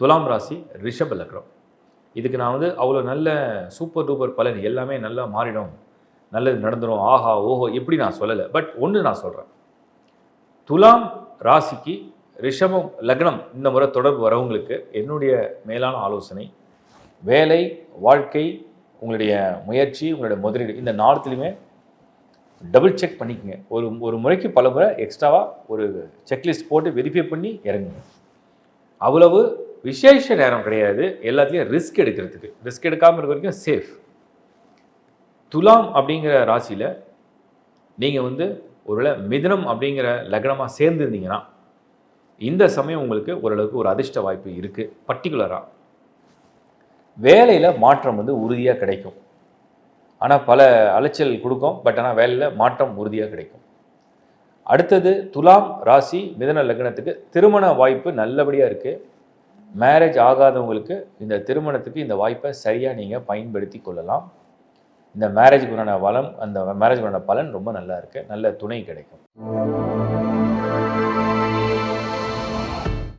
துலாம் ராசி, ரிஷப லக்னம். இதுக்கு நான் அவ்வளோ நல்ல சூப்பர் டூப்பர் பலன் எல்லாமே நல்லா மாறிடும், நல்லது நடந்துடும், ஆஹா ஓஹோ இப்படி நான் சொல்லலை. பட் ஒன்று நான் சொல்கிறேன், துலாம் ராசிக்கு ரிஷபம் லக்னம் இந்த முறை தொடர்பு வரவங்களுக்கு என்னுடைய மேலான ஆலோசனை, வேலை, வாழ்க்கை, உங்களுடைய முயற்சி, உங்களுடைய முதலீடு இந்த நாலுத்துலையுமே டபுள் செக் பண்ணிக்கோங்க. ஒரு முறைக்கு பல முறை எக்ஸ்ட்ராவாக ஒரு செக்லிஸ்ட் போட்டு வெரிஃபை பண்ணி இறங்குங்க. அவ்வளவு விசேஷ நேரம் கிடையாது, எல்லாத்துலேயும் ரிஸ்க் எடுக்கிறதுக்கு. ரிஸ்க் எடுக்காமல் இருக்க வரைக்கும் சேஃப். துலாம் அப்படிங்கிற ராசியில் நீங்கள் ஒருவேளை மிதுனம் அப்படிங்கிற லக்னமாக சேர்ந்துருந்தீங்கன்னா இந்த சமயம் உங்களுக்கு ஓரளவுக்கு ஒரு அதிர்ஷ்ட வாய்ப்பு இருக்குது. பர்டிகுலராக வேலையில் மாற்றம் உறுதியாக கிடைக்கும். ஆனால் பல அலைச்சல் கொடுக்கும், பட் ஆனால் வேலையில் மாற்றம் உறுதியாக கிடைக்கும். அடுத்தது துலாம் ராசி மிதுன லக்னத்துக்கு திருமண வாய்ப்பு நல்லபடியாக இருக்குது. மேரேஜ் ஆகாதவங்களுக்கு இந்த திருமணத்துக்கு இந்த வாய்ப்பை சரியாக நீங்கள் பயன்படுத்தி கொள்ளலாம். இந்த மேரேஜுக்குண்டான பலன் ரொம்ப நல்லா இருக்குது, நல்ல துணை கிடைக்கும்.